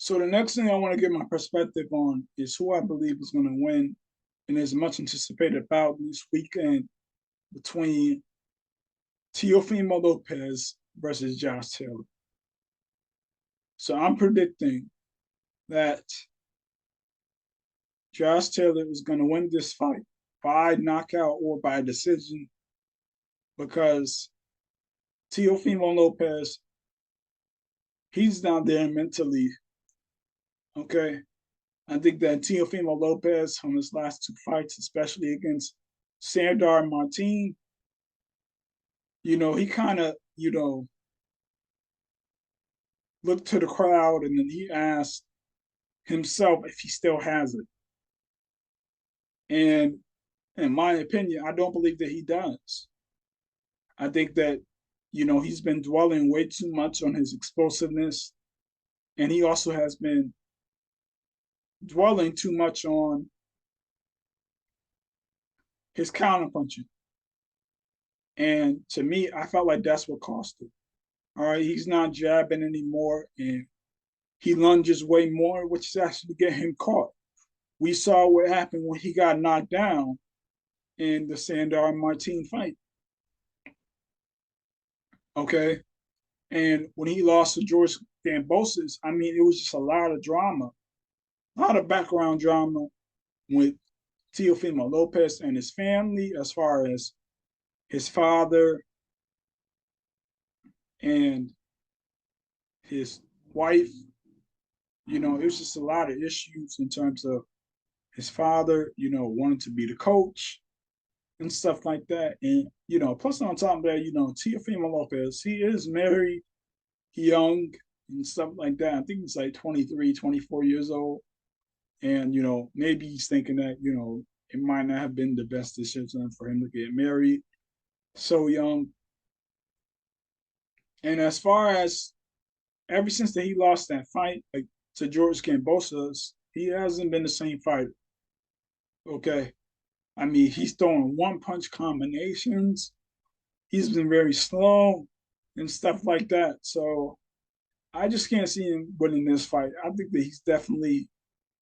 So the next thing I want to get my perspective on is who I believe is going to win in this much anticipated bout this weekend between Teofimo Lopez versus Josh Taylor. So I'm predicting that Josh Taylor is going to win this fight by knockout or by decision because Teofimo Lopez, he's not there mentally. Okay. I think that Teofimo Lopez from his last two fights, especially against Sandor Martin, he kind of, looked to the crowd and then he asked himself if he still has it. And in my opinion, I don't believe that he does. I think that, he's been dwelling way too much on his explosiveness. And he also has been dwelling too much on his counterpunching. And to me, I felt like that's what cost him. All right, he's not jabbing anymore, and he lunges way more, which is actually getting him caught. We saw what happened when he got knocked down in the Sandor Martin fight. Okay, and when he lost to George Gambosis, I mean, it was just a lot of drama, a lot of background drama with Teofimo Lopez and his family, as far as his father and his wife. It was just a lot of issues in terms of his father, wanted to be the coach and stuff like that. And, plus on top of that, Teofimo Lopez, he is married, young and stuff like that. I think he's like 23, 24 years old. And, maybe he's thinking that, it might not have been the best decision for him to get married so young. And as far as ever since that he lost that fight, like to George Kambosos, he hasn't been the same fighter. Okay. I mean, he's throwing one punch combinations. He's been very slow and stuff like that. So I just can't see him winning this fight. I think that he's definitely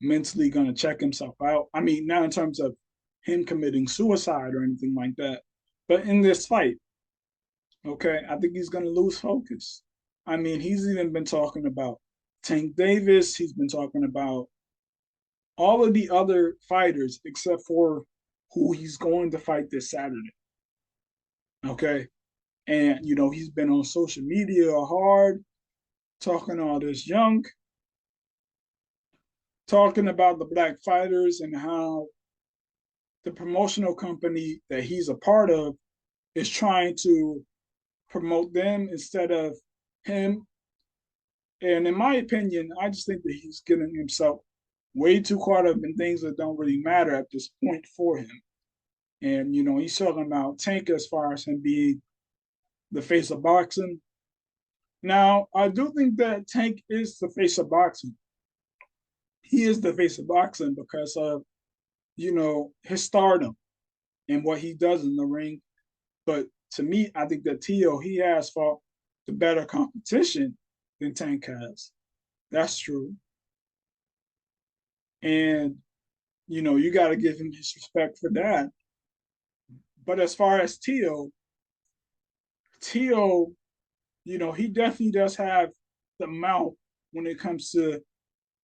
mentally going to check himself out. I mean, not in terms of him committing suicide or anything like that, but in this fight, okay, I think he's going to lose focus. I mean, he's even been talking about Tank Davis. He's been talking about all of the other fighters except for who he's going to fight this Saturday. Okay. And, he's been on social media hard, talking all this junk, talking about the black fighters and how the promotional company that he's a part of is trying to promote them instead of him. And in my opinion, I just think that he's getting himself way too caught up in things that don't really matter at this point for him. And, he's talking about Tank as far as him being the face of boxing. Now, I do think that Tank is the face of boxing. He is the face of boxing because of, his stardom and what he does in the ring. But to me, I think that Tio, he has fought the better competition than Tank has. That's true. And, you got to give him his respect for that. But as far as Tio, he definitely does have the mouth when it comes to,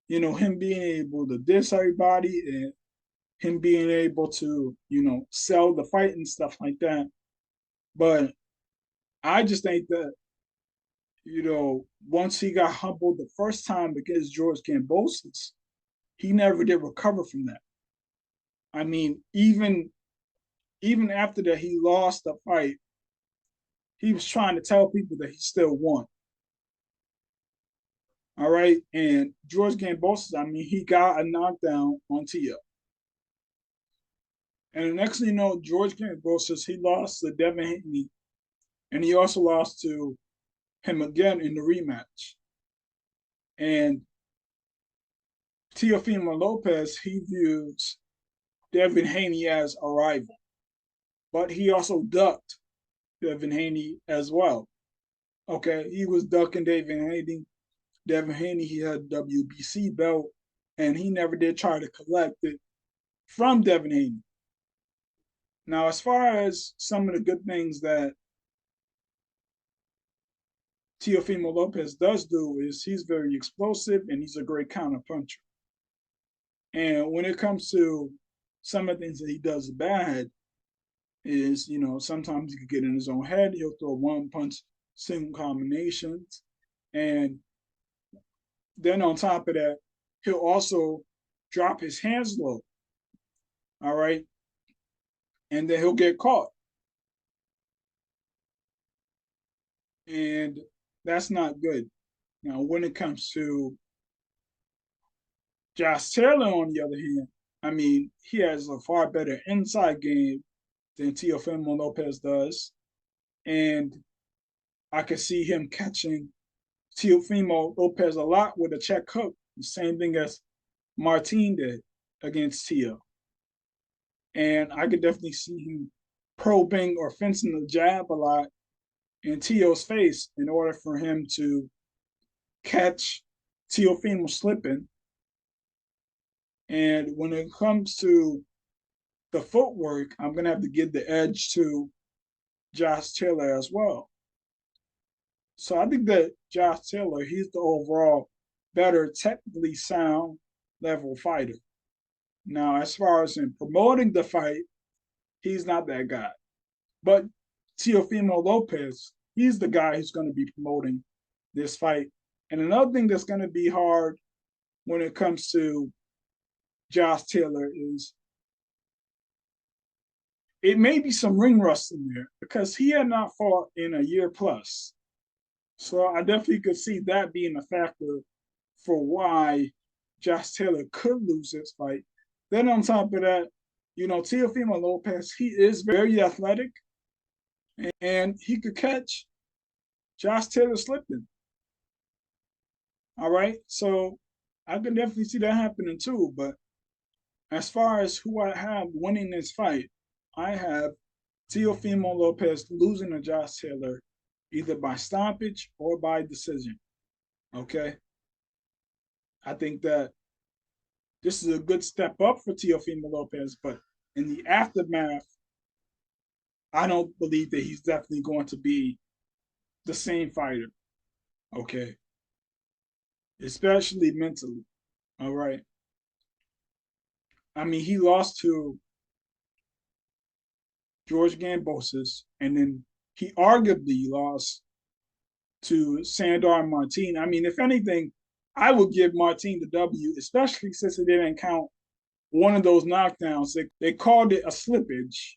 him being able to diss everybody and him being able to, sell the fight and stuff like that. But I just think that, once he got humbled the first time against George Kambosos, he never did recover from that. I mean, even after that he lost the fight, he was trying to tell people that he still won. All right. And George Kambosos, I mean, he got a knockdown on Tia. And the next thing you know, George Kambosos, he lost to Devin Haney, and he also lost to him again in the rematch. And Teofimo Lopez, he views Devin Haney as a rival, but he also ducked Devin Haney as well. Okay, he was ducking Devin Haney Devin Haney, he had WBC belt, and he never did try to collect it from Devin Haney. Now, as far as some of the good things that Teofimo Lopez does do is he's very explosive and he's a great counter puncher. And when it comes to some of the things that he does bad, is, sometimes he could get in his own head. He'll throw one punch single combinations. And then on top of that, he'll also drop his hands low. All right. And then he'll get caught. And that's not good. Now, when it comes to Josh Taylor, on the other hand, I mean, he has a far better inside game than Teofimo Lopez does. And I could see him catching Teofimo Lopez a lot with a check hook, the same thing as Martin did against Teo. And I could definitely see him probing or fencing the jab a lot in Teo's face in order for him to catch Teofimo slipping. And when it comes to the footwork, I'm going to have to give the edge to Josh Taylor as well. So I think that Josh Taylor, he's the overall better, technically sound level fighter. Now, as far as in promoting the fight, he's not that guy. But Teofimo Lopez, he's the guy who's going to be promoting this fight. And another thing that's going to be hard when it comes to Josh Taylor is it may be some ring rust in there because he had not fought in a year plus. So I definitely could see that being a factor for why Josh Taylor could lose this fight. Then on top of that, Teofimo Lopez, he is very athletic and he could catch Josh Taylor slipping. All right. So I can definitely see that happening too. But as far as who I have winning this fight, I have Teofimo Lopez losing to Josh Taylor either by stoppage or by decision. Okay. I think that this is a good step up for Teofimo Lopez, but in the aftermath, I don't believe that he's definitely going to be the same fighter. Okay. Especially mentally. All right. I mean, he lost to George Gambosis, and then he arguably lost to Sandor Martin. I mean, if anything, I would give Martin the W, especially since it didn't count one of those knockdowns. They called it a slippage,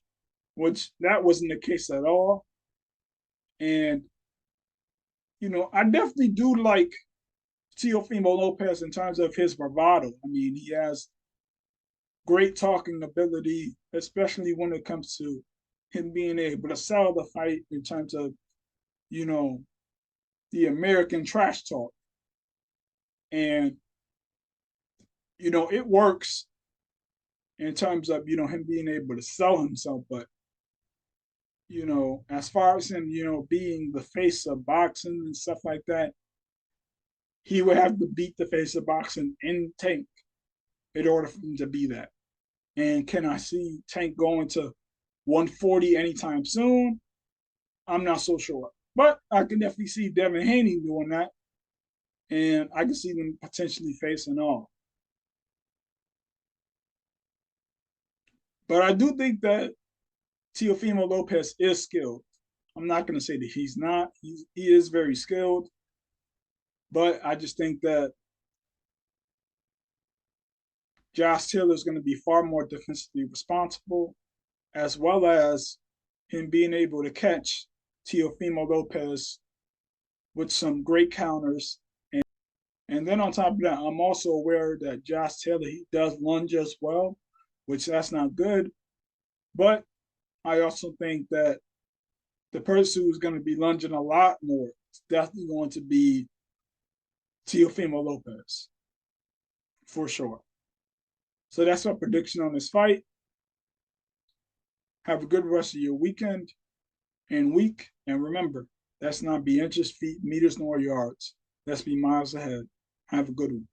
which that wasn't the case at all. And, I definitely do like Teofimo Lopez in terms of his bravado. I mean, he has great talking ability, especially when it comes to him being able to sell the fight in terms of, the American trash talk. And, it works in terms of, him being able to sell himself. But, as far as him, being the face of boxing and stuff like that, he would have to beat the face of boxing in Tank in order for him to be that. And can I see Tank going to 140 anytime soon? I'm not so sure. But I can definitely see Devin Haney doing that. And I can see them potentially facing off. But I do think that Teofimo Lopez is skilled. I'm not going to say that he's not. He is very skilled. But I just think that Josh Taylor is going to be far more defensively responsible, as well as him being able to catch Teofimo Lopez with some great counters. And then on top of that, I'm also aware that Josh Taylor, he does lunge as well, which that's not good. But I also think that the person who's going to be lunging a lot more is definitely going to be Teofimo Lopez, for sure. So that's my prediction on this fight. Have a good rest of your weekend and week. And remember, that's not be inches, feet, meters, nor yards. Let's be miles ahead. Have a good one.